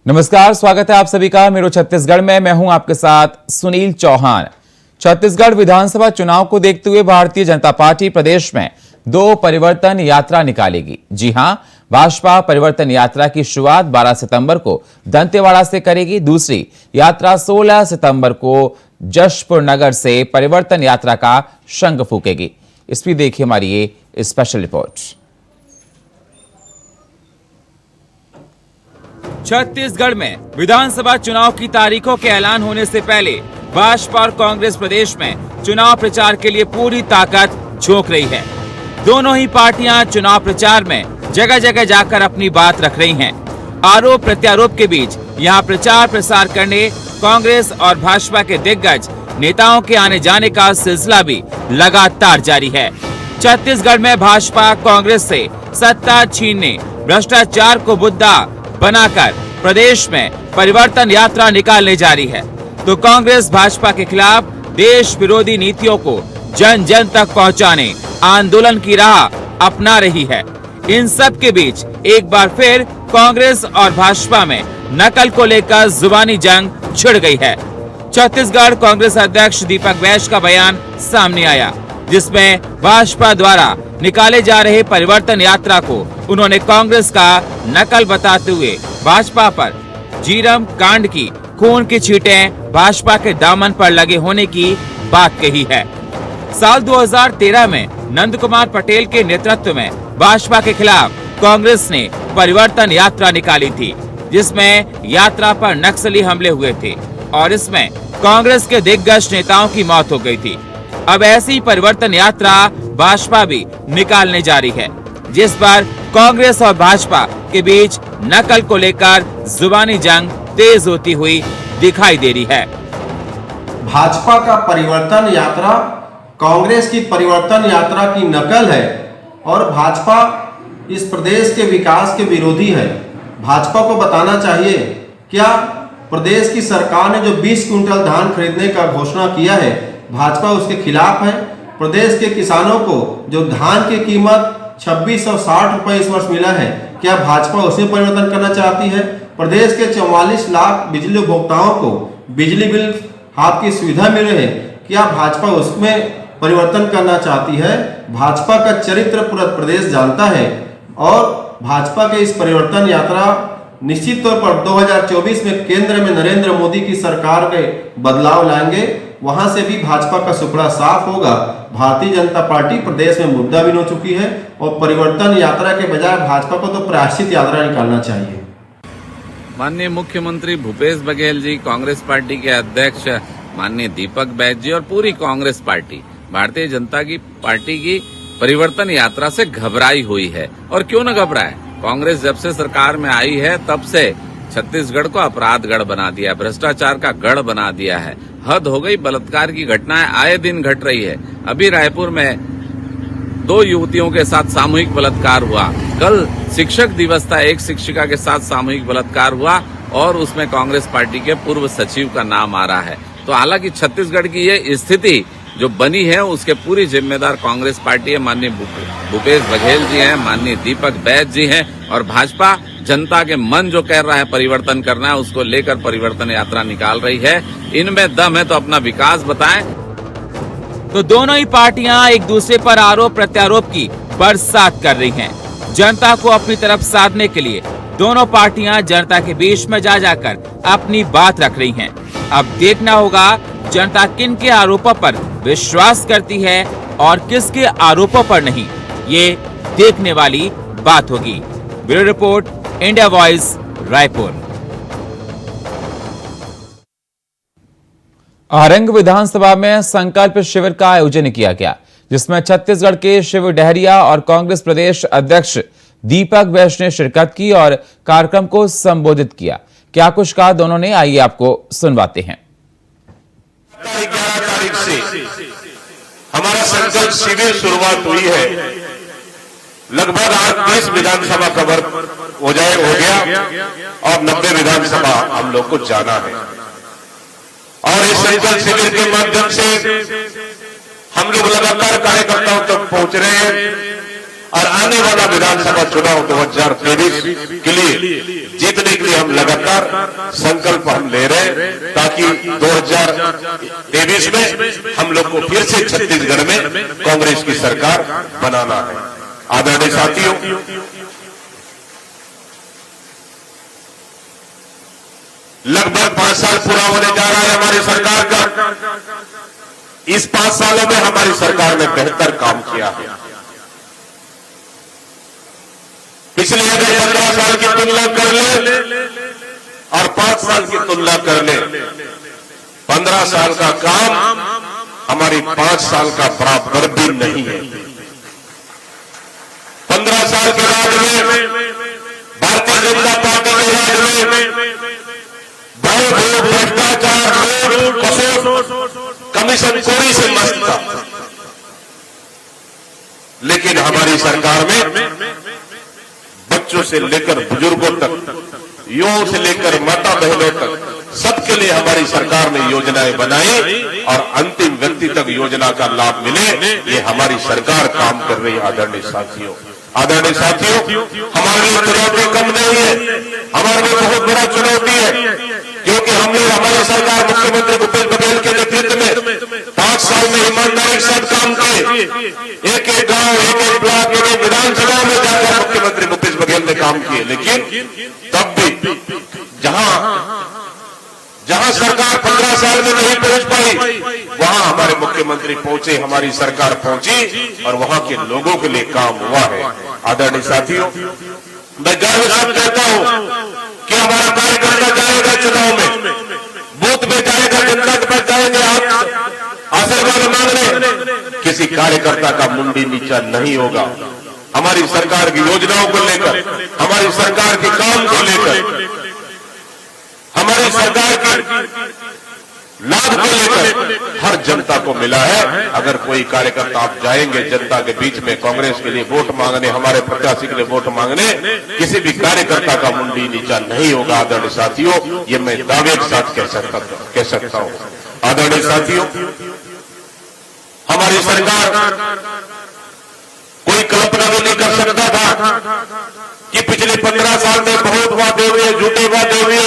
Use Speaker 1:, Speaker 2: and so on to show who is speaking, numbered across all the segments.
Speaker 1: नमस्कार, स्वागत है आप सभी का मेरो छत्तीसगढ़ में। मैं हूं आपके साथ सुनील चौहान। छत्तीसगढ़ विधानसभा चुनाव को देखते हुए भारतीय जनता पार्टी प्रदेश में 2 परिवर्तन यात्रा निकालेगी। जी हां, भाजपा परिवर्तन यात्रा की शुरुआत 12 सितंबर को दंतेवाड़ा से करेगी। दूसरी यात्रा 16 सितंबर को जशपुर नगर से परिवर्तन यात्रा का शंख फूकेगी। इस पर देखिए हमारी ये स्पेशल रिपोर्ट। छत्तीसगढ़ में विधानसभा चुनाव की तारीखों के ऐलान होने से पहले भाजपा और कांग्रेस प्रदेश में चुनाव प्रचार के लिए पूरी ताकत झोंक रही है। दोनों ही पार्टियां चुनाव प्रचार में जगह जगह जाकर अपनी बात रख रही हैं। आरोप प्रत्यारोप के बीच यहां प्रचार प्रसार करने कांग्रेस और भाजपा के दिग्गज नेताओं के आने जाने का सिलसिला भी लगातार जारी है। छत्तीसगढ़ में भाजपा कांग्रेस से सत्ता छीनने, भ्रष्टाचार को मुद्दा बनाकर प्रदेश में परिवर्तन यात्रा निकालने जा रही है, तो कांग्रेस भाजपा के खिलाफ देश विरोधी नीतियों को जन जन तक पहुंचाने आंदोलन की राह अपना रही है। इन सब के बीच एक बार फिर कांग्रेस और भाजपा में नकल को लेकर जुबानी जंग छिड़ गई है। छत्तीसगढ़ कांग्रेस अध्यक्ष दीपक वैश्य का बयान सामने आया, जिसमें भाजपा द्वारा निकाले जा रहे परिवर्तन यात्रा को उन्होंने कांग्रेस का नकल बताते हुए भाजपा पर झीरम कांड की खून की छींटें भाजपा के दामन पर लगे होने की बात कही है। साल 2013 में नंद कुमार पटेल के नेतृत्व में भाजपा के खिलाफ कांग्रेस ने परिवर्तन यात्रा निकाली थी, जिसमें यात्रा पर नक्सली हमले हुए थे और इसमें कांग्रेस के दिग्गज नेताओं की मौत हो गई थी। अब ऐसी परिवर्तन यात्रा भाजपा भी निकालने जा रही है, जिस पर कांग्रेस और भाजपा के बीच नकल को लेकर जुबानी जंग तेज होती हुई दिखाई दे रही है।
Speaker 2: भाजपा का परिवर्तन यात्रा कांग्रेस की परिवर्तन यात्रा की नकल है और भाजपा इस प्रदेश के विकास के विरोधी है। भाजपा को बताना चाहिए, क्या प्रदेश की सरकार ने जो 20 कुंटल धान खरीदने का घोषणा किया है, भाजपा उसके खिलाफ है। प्रदेश के किसानों को जो धान की कीमत 2660 रुपए इस वर्ष मिला है, क्या भाजपा उसमें परिवर्तन करना चाहती है? प्रदेश के 44 लाख बिजली उपभोक्ताओं को बिजली बिल हाथ की सुविधा मिल रही है, क्या भाजपा उसमें परिवर्तन करना चाहती है? भाजपा का चरित्र पूरा प्रदेश जानता है और भाजपा के इस परिवर्तन यात्रा निश्चित तौर पर 2024 में केंद्र में नरेंद्र मोदी की सरकार के बदलाव लाएंगे। वहां से भी भाजपा का सुपड़ा साफ होगा। भारतीय जनता पार्टी प्रदेश में मुद्दा भी हो चुकी है और परिवर्तन यात्रा के बजाय भाजपा को तो प्रायश्चित यात्रा निकालना चाहिए।
Speaker 3: माननीय मुख्यमंत्री भूपेश बघेल जी, कांग्रेस पार्टी के अध्यक्ष माननीय दीपक वैश्य जी और पूरी कांग्रेस पार्टी भारतीय जनता की पार्टी की परिवर्तन यात्रा से घबराई हुई है। और क्यों न घबराए, कांग्रेस जब से सरकार में आई है तब से छत्तीसगढ़ को अपराध गढ़ बना दिया, भ्रष्टाचार का गढ़ बना दिया है। हद हो गई, बलात्कार की घटनाएं आए दिन घट रही है। अभी रायपुर में 2 युवतियों के साथ सामूहिक बलात्कार हुआ। कल शिक्षक दिवस था, एक शिक्षिका के साथ सामूहिक बलात्कार हुआ और उसमें कांग्रेस पार्टी के पूर्व सचिव का नाम आ रहा है। तो हालांकि छत्तीसगढ़ की ये स्थिति जो बनी है उसके पूरी जिम्मेदार कांग्रेस पार्टी है। माननीय भूपेश बघेल जी हैं, माननीय दीपक वैश्य जी हैं और भाजपा जनता के मन जो कह रहा है परिवर्तन करना है, उसको लेकर परिवर्तन यात्रा निकाल रही है। इनमें दम है तो अपना विकास बताएं।
Speaker 1: तो दोनों ही पार्टियां एक दूसरे पर आरोप प्रत्यारोप की बरसात कर रही हैं। जनता को अपनी तरफ साधने के लिए दोनों पार्टियां जनता के बीच में जा जाकर अपनी बात रख रही हैं। अब देखना होगा जनता किन के आरोपों पर विश्वास करती है और किसके आरोपों पर नहीं, ये देखने वाली बात होगी। Bureau report, India voice, Raipur. Arang विधानसभा में संकल्प शिविर का आयोजन किया गया, जिसमें छत्तीसगढ़ के शिव डहरिया और कांग्रेस प्रदेश अध्यक्ष दीपक वैश्य ने शिरकत की और कार्यक्रम को संबोधित किया। क्या कुछ कहा दोनों ने, आइए आपको सुनवाते हैं।
Speaker 4: 11 तारीख से हमारा संकल्प शिविर शुरुआत हुई है। लगभग 8-10 विधानसभा कवर हो गया और 90 विधानसभा हम लोग को जाना है। और इस संकल्प शिविर के माध्यम से हम लोग लगातार कार्यकर्ताओं तक पहुंच रहे हैं और आने वाला विधानसभा चुनाव 2023 के लिए जीतने के लिए हम लगातार संकल्प हम ले रहे हैं, ताकि 2023 में हम लोग को फिर से छत्तीसगढ़ में कांग्रेस की सरकार बनाना है। आदरणीय साथियों, लगभग 5 साल पूरा होने जा रहा है हमारी सरकार का। इस 5 सालों में हमारी सरकार ने बेहतर काम किया है। पिछले अगर 15 साल की तुलना कर ले और 5 साल की तुलना कर ले, 15 साल का काम हमारी 5 साल का बराबर भी नहीं है। 15 साल के राज में, भारतीय जनता पार्टी के राज में भ्रष्टाचार, लूट, खसोट, कमीशन खोरी से मस्त था। लेकिन हमारी सरकार में बच्चों से लेकर बुजुर्गों तक, युवाओं से लेकर माता बहनों तक, सबके लिए हमारी सरकार ने योजनाएं बनाई और अंतिम व्यक्ति तक योजना का लाभ मिले, ये हमारी सरकार काम कर रही है। आदरणीय साथियों, आदरणीय साथियों, हमारे लिए चुनौती कम नहीं है, हमारे लिए बहुत बड़ा चुनौती है, क्योंकि हमने हमारी सरकार मुख्यमंत्री भूपेश बघेल के नेतृत्व में 5 साल में ईमानदारी के साथ काम किए। एक एक गांव, एक एक ब्लॉक, एक एक विधानसभा में जाकर मुख्यमंत्री भूपेश बघेल ने काम किए। लेकिन तब भी जहां सरकार 15 साल में नहीं पहुंच पाई, वहां हमारे मुख्यमंत्री पहुंचे, हमारी सरकार पहुंची और वहां के लोगों के लिए काम हुआ है। आदरणीय साथियों, मैं गर्व से कहता हूं कि हमारा कार्यकर्ता जाएगा चुनाव में, बूथ में जाएगा, जनता के पास जाएंगे, आप आशीर्वाद मांगने, किसी कार्यकर्ता का मुंडी नीचा नहीं होगा। हमारी सरकार की योजनाओं को लेकर, हमारी सरकार के काम को लेकर, हमारी सरकार के लाभ को लेकर हर जनता को मिला है। अगर कोई कार्यकर्ता आप जाएंगे जनता के बीच में कांग्रेस के लिए वोट मांगने, हमारे प्रत्याशी के लिए वोट मांगने, किसी भी कार्यकर्ता का मुंडी नीचा नहीं होगा। आदरणीय साथियों, ये मैं दावे के साथ कह सकता हूं। आदरणीय साथियों, हमारी सरकार कोई कल्पना भी नहीं कर सकता था कि पिछले 15 साल में बहुत वादे हुए, झूठे वादे हुए,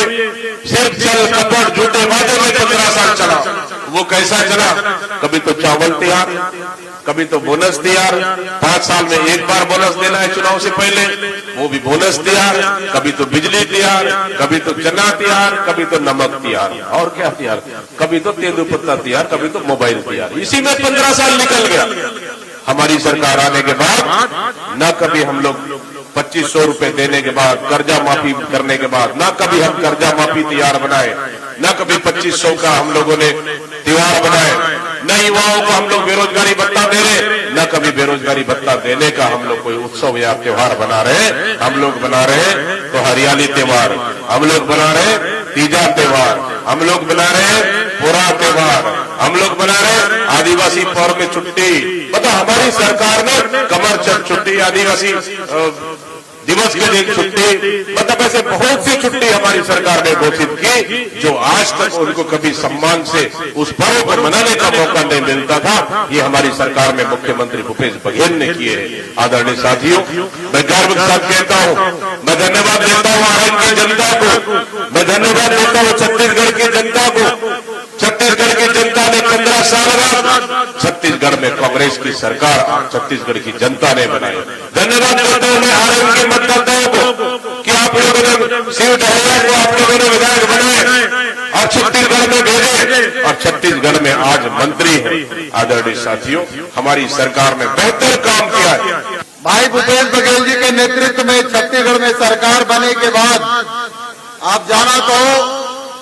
Speaker 4: सिर्फ चल कपट झूठे वादे में 15 साल चला। वो कैसा चला? कभी तो चावल तैयार, कभी तो बोनस तैयार, 5 साल में एक बार बोनस देना है चुनाव से पहले, वो भी बोनस तैयार, कभी तो बिजली तैयार, कभी तो चना तैयार, कभी तो नमक तैयार, और क्या तैयार, कभी तो तेंदुपत्ता तैयार, कभी तो मोबाइल तैयार। इसी में 15 साल निकल गया। हमारी सरकार आने के बाद न कभी हम लोग 2500 रुपए देने के बाद, कर्जा माफी करने के बाद, न कभी हम कर्जा माफी तैयार बनाए, न कभी 2500 का हम लोगों ने त्योहार बनाए, न युवाओं को हम लोग बेरोजगारी भत्ता दे रहे, न कभी बेरोजगारी भत्ता देने का हम लोग कोई उत्सव या त्योहार बना रहे। हम लोग बना रहे तो हरियाली त्योहार, हम लोग बना रहे तीजा त्योहार, हम लोग बना रहे पूरा त्योहार, हम लोग बना रहे आदिवासी पर्व में छुट्टी। मतलब हमारी सरकार ने कमर चंद छुट्टी, आदिवासी दिवस के दिन छुट्टी, मतलब ऐसे बहुत सी छुट्टी हमारी सरकार ने घोषित की, जो आज तक उनको कभी सम्मान से उस पर्व को मनाने का मौका नहीं मिलता था। ये हमारी सरकार में मुख्यमंत्री भूपेश बघेल ने किए हैं। आदरणीय साथियों, मैं गर्व के साथ कहता हूं, मैं धन्यवाद देता हूं आरन की जनता को, मैं धन्यवाद देता हूं छत्तीसगढ़ की जनता को। छत्तीसगढ़ की जनता ने 15 साल बाद छत्तीसगढ़ में कांग्रेस की सरकार छत्तीसगढ़ की जनता ने बनाई। धन्यवाद देता हूं मैं आरन के मतदाताओं को कि आप लोगों ने शिव डहरिया को आप लोगों ने विधायक बनाए और छत्तीसगढ़ में भेजे और छत्तीसगढ़ में आज मंत्री है। आदरणीय साथियों, हमारी सरकार ने बेहतर काम किया है।
Speaker 5: भाई भूपेश बघेल जी के नेतृत्व में छत्तीसगढ़ में सरकार बने के बाद आप जाना तो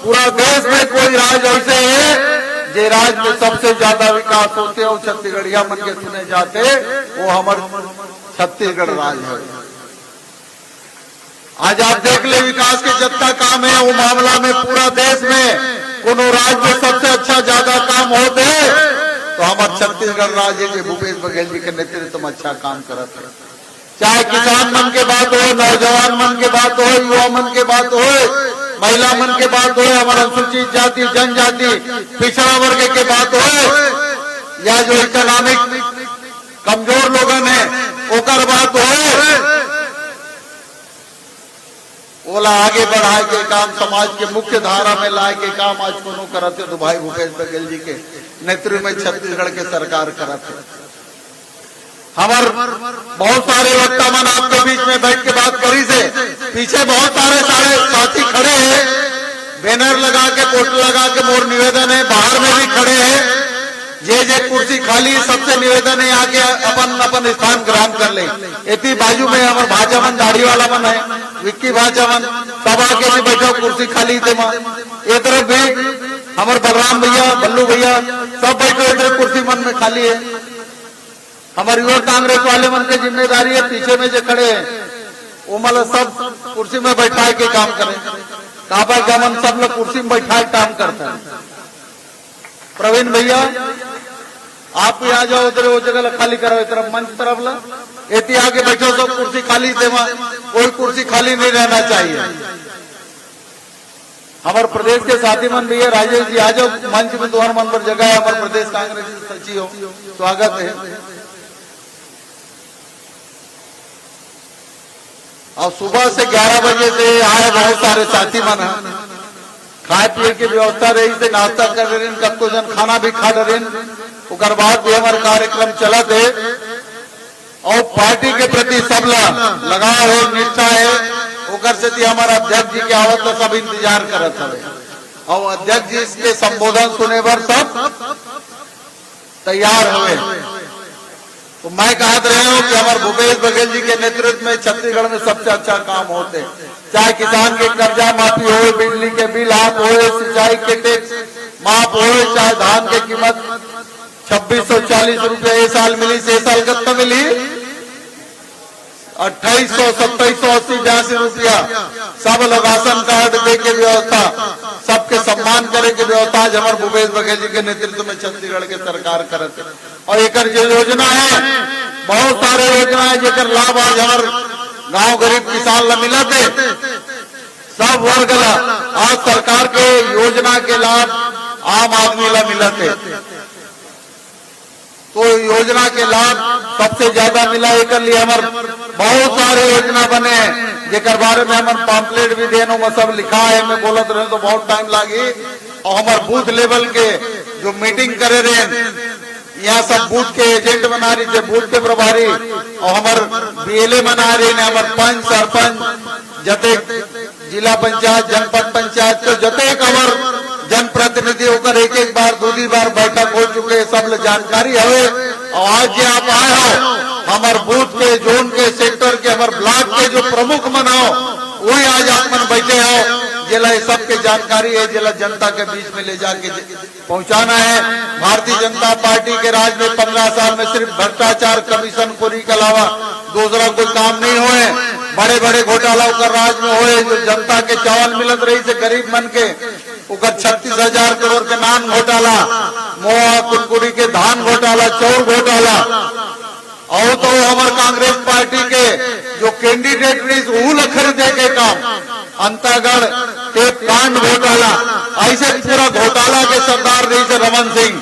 Speaker 5: पूरा देश में कोई राज्य ऐसे है जे राज्य में सबसे ज्यादा विकास होते और छत्तीसगढ़िया मन के सुने जाते, वो हमारे छत्तीसगढ़ राज्य है। आज आप देख ले विकास के जितना काम है वो मामला में पूरा देश में कोनो राज्य में सबसे अच्छा ज्यादा काम होते तो हमारे छत्तीसगढ़ राज्य के भूपेश बघेल जी के नेतृत्व में अच्छा काम करते हैं। चाहे किसान मन के बात हो, नौजवान मन के बात हो, युवा मन के बात हो, महिला मन के बात हो, हमारा अनुसूचित जाति जनजाति पिछड़ा वर्ग के बात हो, या जो इकोनॉमिक कमजोर लोगन है ओकर बात हो ओला आगे बढ़ाए के काम, समाज के मुख्य धारा में लाए के काम आज कोनो करते तो भाई भूपेश बघेल जी के नेतृत्व में छत्तीसगढ़ के सरकार करते। हमार बहुत सारे वक्ता मन आपके बीच में बैठ के बात करी से, पीछे बहुत सारे साथी खड़े हैं, बैनर लगा के पोस्टर लगा के मोर निवेदन है, बाहर में भी खड़े हैं, जे कुर्सी खाली सबसे निवेदन है आके अपन अपन स्थान ग्रहण कर ले। इतनी बाजू में हमारे भाजपा मन दाढ़ी वाला मन है, विक्की भाजपा मन सब आके भी बैठो, कुर्सी खाली थे मां ये तरफ भी हमारे बलराम भैया बल्लू भैया सब बैठो, इधर कुर्सी मन में खाली है। हमारी युवा कांग्रेस वाले मन की जिम्मेदारी है पीछे में जो खड़े हैं वो मतलब सब कुर्सी में बैठाए के काम करें, काबा का मन सब लोग कुर्सी में बैठाए काम करता है। प्रवीण भैया आप भी आ जाओ, उधर वो जगह खाली करो, तरफ मंच तरफ ला एती आगे बैठो, सब कुर्सी खाली थे, कोई कुर्सी खाली नहीं रहना चाहिए। हमारे प्रदेश के साथी मन भी है, राजेश जी आ जाओ मंच में, तुम्हारे मन पर जगह है, हमारे प्रदेश कांग्रेस सचिव हो, स्वागत है। और सुबह से 11 बजे से आए बहुत सारे साथी मन है, खाए पिए की व्यवस्था रही से नाश्ता कर रहे, कब जन खाना भी खा रहे, उकर बाद भी हमारे कार्यक्रम चलत है। और पार्टी के प्रति सब लगाव है, निष्ठा है, उकर से हमारा अध्यक्ष जी के आवत तो सब इंतजार करत हवे, और अध्यक्ष जी के संबोधन सुने पर सब तैयार हुए। तो मैं कहते रहे हूँ कि हमारे भूपेश बघेल जी के नेतृत्व में छत्तीसगढ़ में सबसे अच्छा काम होते, चाहे किसान के कर्जा माफी हो, बिजली के बिल हाफ हो, सिंचाई के टैक्स माफ हो, चाहे धान की कीमत 2640 रुपये ये साल मिली, से साल कितना मिली 2800 2780 82 रुपया, सब लोग राशन कार्ड दे के व्यवस्था, सबके सम्मान करे के व्यवस्था आज हमारे भूपेश बघेल जी के नेतृत्व में छत्तीसगढ़ के सरकार करते। और एक जो योजना है, बहुत सारे योजना है जेकर लाभ आज हमारे गांव गरीब किसान ला मिला थे, सब वर्ग ला आज सरकार के योजना के लाभ आम आदमी ला मिला थे। तो योजना के लाभ सबसे ज्यादा मिला, एक लिए हमारे बहुत सारे योजना बने जेकर बारे में हमारे पॉम्पलेट भी देनो में सब लिखा है, मैं बोलत रहे तो बहुत टाइम लागी। और हमारे बूथ लेवल के जो मीटिंग करे रहे, यहाँ सब बूथ के एजेंट बना रही थे, बूथ के प्रभारी, और हमारे बीएलए बना रहे हैं, हमारे पंच सरपंच जते जिला पंचायत जनपद पंचायत के जते हमारे जनप्रतिनिधि होकर एक एक बार 2 बार बैठक हो चुके, सब जानकारी है। और आज जो आप आए हो हमारे बूथ के, जोन के, सेक्टर के, हमारे ब्लॉक के जो प्रमुख बनाओ वही आज आप मन बैठे हो, जिला सबके जानकारी है, जिला जनता के बीच में ले जाके पहुंचाना है। भारतीय जनता पार्टी के राज में 15 साल में सिर्फ भ्रष्टाचार कमीशन खोरी के अलावा दूसरा कोई काम नहीं हुए, बड़े बड़े घोटाला कर राज में हुए, जो जनता के चावल मिलत रही से गरीब मन के उकर 36,000 करोड़ के नान घोटाला, मोआ कुनकुरी के धान घोटाला, चौर घोटाला, और तो हमारे कांग्रेस पार्टी के जो कैंडिडेट रही वो खरीदे के काम, अंतागढ़ टेप कांड घोटाला, ऐसे पूरा घोटाला के सरदार रही से रमन सिंह।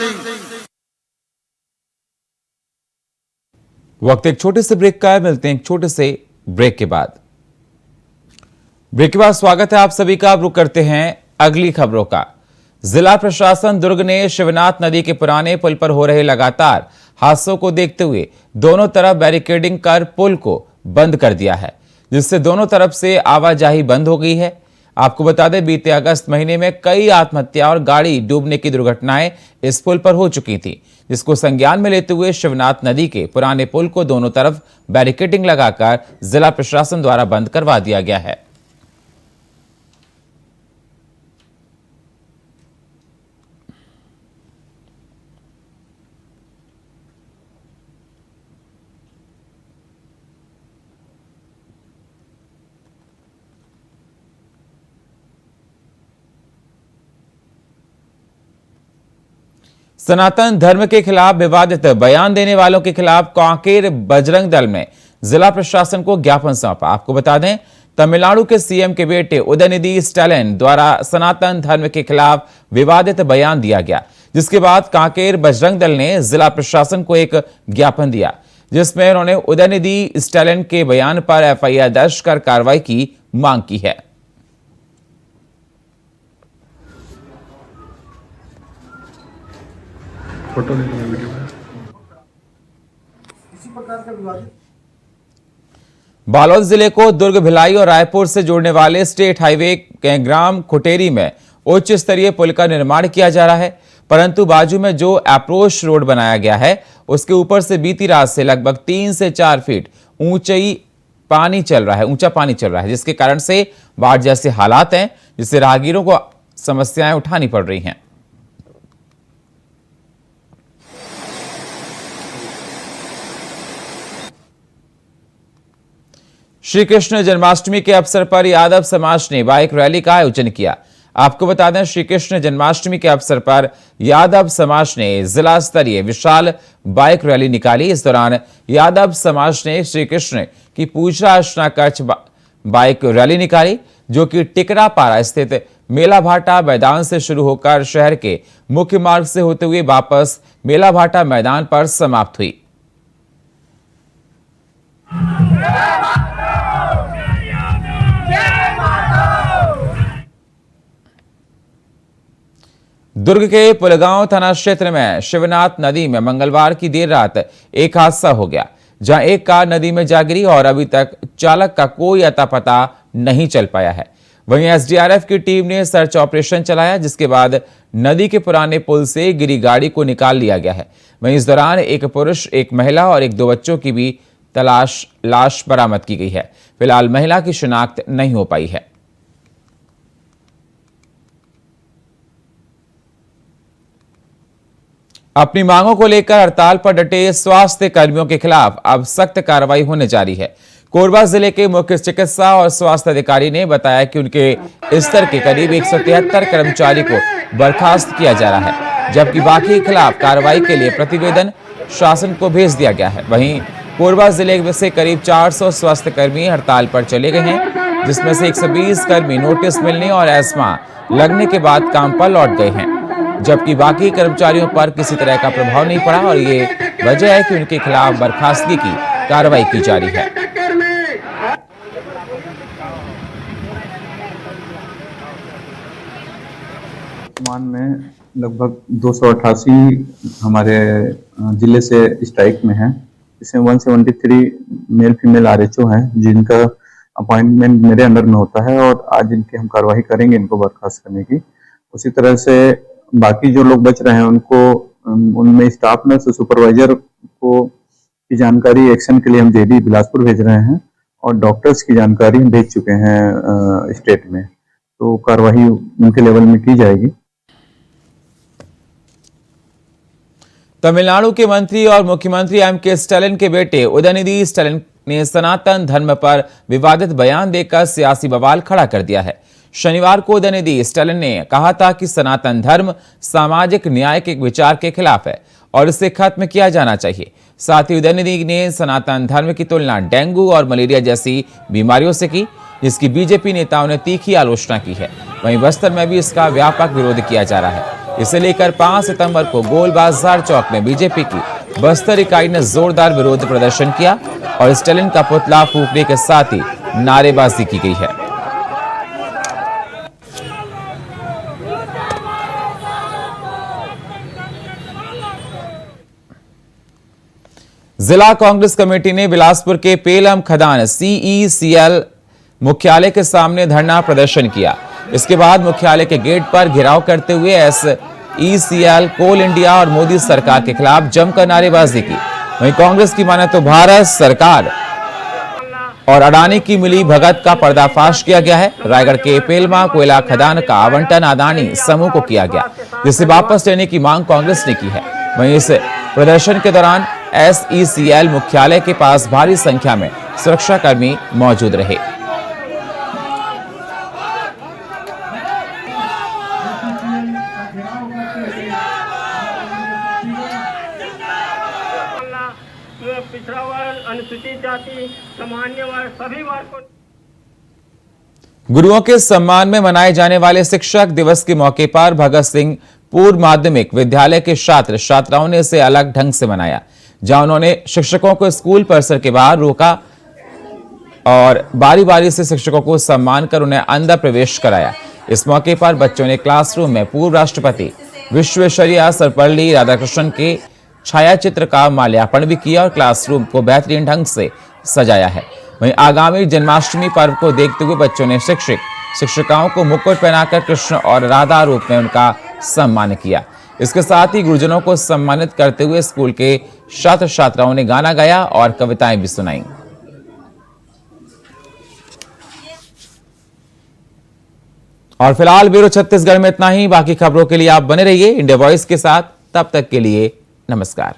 Speaker 1: वक्त एक छोटे से ब्रेक का है, मिलते हैं एक छोटे से ब्रेक के बाद। स्वागत है आप सभी का। अब रुक करते हैं अगली खबरों का। जिला प्रशासन दुर्ग ने शिवनाथ नदी के पुराने पुल पर हो रहे लगातार हादसों को देखते हुए दोनों तरफ बैरिकेडिंग कर पुल को बंद कर दिया है, जिससे दोनों तरफ से आवाजाही बंद हो गई है। आपको बता दें, बीते अगस्त महीने में कई आत्महत्या और गाड़ी डूबने की दुर्घटनाएं इस पुल पर हो चुकी थी, जिसको संज्ञान में लेते हुए शिवनाथ नदी के पुराने पुल को दोनों तरफ बैरिकेडिंग लगाकर जिला प्रशासन द्वारा बंद करवा दिया गया है। सनातन धर्म के खिलाफ विवादित बयान देने वालों के खिलाफ कांकेर बजरंग दल ने जिला प्रशासन को ज्ञापन सौंपा। आपको बता दें, तमिलनाडु के सीएम के बेटे उदयनिधि स्टालिन द्वारा सनातन धर्म के खिलाफ विवादित बयान दिया गया, जिसके बाद कांकेर बजरंग दल ने जिला प्रशासन को एक ज्ञापन दिया। जिसमें उन्होंने उदयनिधि स्टालिन के बयान पर एफआईआर दर्ज कर कार्रवाई की मांग की है। बालोद जिले को दुर्ग, भिलाई और रायपुर से जोड़ने वाले स्टेट हाईवे के ग्राम खुटेरी में उच्च स्तरीय पुल का निर्माण किया जा रहा है, परंतु बाजू में जो अप्रोच रोड बनाया गया है उसके ऊपर से बीती रात से लगभग 3 से 4 फीट ऊंचा पानी चल रहा है, जिसके कारण से बाढ़ जैसे हालात हैं, जिससे राहगीरों को समस्याएं उठानी पड़ रही हैं। श्री कृष्ण जन्माष्टमी के अवसर पर यादव समाज ने बाइक रैली का आयोजन किया। आपको बता दें, श्री कृष्ण जन्माष्टमी के अवसर पर यादव समाज ने जिला स्तरीय विशाल बाइक रैली निकाली। इस दौरान यादव समाज ने श्री कृष्ण की पूजा अर्चना कर बाइक रैली निकाली, जो कि टिकरापारा स्थित मेला भाटा मैदान से शुरू होकर शहर के मुख्य मार्ग से होते हुए वापस मेला भाटा मैदान पर समाप्त हुई। दुर्ग के पुलगांव थाना क्षेत्र में शिवनाथ नदी में मंगलवार की देर रात एक हादसा हो गया, जहां एक कार नदी में जा गिरी और अभी तक चालक का कोई अता पता नहीं चल पाया है। वहीं एसडीआरएफ की टीम ने सर्च ऑपरेशन चलाया, जिसके बाद नदी के पुराने पुल से गिरी गाड़ी को निकाल लिया गया है। वहीं इस दौरान एक पुरुष, एक महिला और 2 बच्चों की भी लाश बरामद की गई है। फिलहाल महिला की शिनाख्त नहीं हो पाई है। अपनी मांगों को लेकर हड़ताल पर डटे स्वास्थ्य कर्मियों के खिलाफ अब सख्त कार्रवाई होने जा रही है। कोरबा जिले के मुख्य चिकित्सा और स्वास्थ्य अधिकारी ने बताया कि उनके स्तर के करीब 173 कर्मचारी को बर्खास्त किया जा रहा है, जबकि बाकी के खिलाफ कार्रवाई के लिए प्रतिवेदन शासन को भेज दिया गया है। वहीं कोरबा जिले से करीब 400 स्वास्थ्य कर्मी हड़ताल पर चले गए हैं, जिसमें से 120 कर्मी नोटिस मिलने और एस्मा लगने के बाद काम पर लौट गए हैं, जबकि बाकी कर्मचारियों पर किसी तरह का प्रभाव नहीं पड़ा और ये वजह है कि उनके खिलाफ बर्खास्तगी की कार्रवाई की जा रही है।
Speaker 6: वर्तमान में लगभग 288 हमारे जिले से स्ट्राइक में हैं। इसमें 173 मेल फीमेल आरएचओ हैं, जिनका अपॉइंटमेंट मेरे अंडर में होता है और आज इनकी हम कार्रवाई करेंगे इनको बर्खास्त करने की। उसी तरह से बाकी जो लोग बच रहे हैं उनको उनमें स्टाफ नर्स सुपरवाइजर को की जानकारी एक्शन के लिए हम जेडी बिलासपुर भेज रहे हैं और डॉक्टर्स की जानकारी हम भेज चुके हैं स्टेट में, तो कार्रवाई उनके लेवल में की जाएगी।
Speaker 1: तमिलनाडु के मंत्री और मुख्यमंत्री एमके स्टालिन के बेटे उदयनिधि स्टालिन ने सनातन धर्म पर विवादित बयान देकर सियासी बवाल खड़ा कर दिया है। शनिवार को उदयनिधि स्टालिन ने कहा था कि सनातन धर्म सामाजिक न्याय के विचार के खिलाफ है और इसे खत्म किया जाना चाहिए। साथ ही उदयनिधि ने सनातन धर्म की तुलना डेंगू और मलेरिया जैसी बीमारियों से की, जिसकी बीजेपी नेताओं ने तीखी आलोचना की है। वहीं बस्तर में भी इसका व्यापक विरोध किया जा रहा है। इसे लेकर 5 सितंबर को गोल बाजार चौक में बीजेपी की बस्तर इकाई ने जोरदार विरोध प्रदर्शन किया और स्टालिन का पुतला फूंकने के साथ ही नारेबाजी की गई है। जिला कांग्रेस कमेटी ने बिलासपुर के पेलम खदान CECL मुख्यालय के सामने धरना प्रदर्शन किया। इसके बाद मुख्यालय के गेट पर घेराव करते हुए SECL, कोल इंडिया और मोदी सरकार के खिलाफ जमकर नारेबाजी की। वहीं कांग्रेस की माने तो भारत सरकार और अडानी की मिली भगत का पर्दाफाश किया गया है। रायगढ़ के पेलमा कोयला खदान का आवंटन अडानी समूह को किया गया, जिसे वापस लेने की मांग कांग्रेस ने की है। वहीं इस प्रदर्शन के दौरान SECL मुख्यालय के पास भारी संख्या में सुरक्षाकर्मी मौजूद रहे।
Speaker 7: पिछड़ा वर्ग, अनुसूचित जाति, सामान्य वर्ग, सभी वर्ग।
Speaker 1: गुरुओं के सम्मान में मनाए जाने वाले शिक्षक दिवस के मौके पर भगत सिंह पूर्व माध्यमिक विद्यालय के छात्र छात्राओं ने इसे अलग ढंग से मनाया। जहां उन्होंने शिक्षकों को स्कूल परिसर के बाहर रोका और बारी बारी से शिक्षकों को सम्मान कर उन्हें अंदर प्रवेश कराया। इस मौके पर बच्चों ने क्लासरूम में पूर्व राष्ट्रपति विश्वेश्वरैया सर्वपल्ली राधाकृष्णन के छायाचित्र का माल्यार्पण भी किया और क्लासरूम को बेहतरीन ढंग से सजाया है। वहीं आगामी जन्माष्टमी पर्व को देखते हुए बच्चों ने शिक्षिकाओं को मुकुट पहनाकर कृष्ण और राधा रूप में उनका सम्मान किया। इसके साथ ही गुरुजनों को सम्मानित करते हुए स्कूल के छात्र छात्राओं ने गाना गाया और कविताएं भी सुनाई। और फिलहाल ब्यूरो छत्तीसगढ़ में इतना ही। बाकी खबरों के लिए आप बने रहिए इंडिया वॉइस के साथ। तब तक के लिए नमस्कार।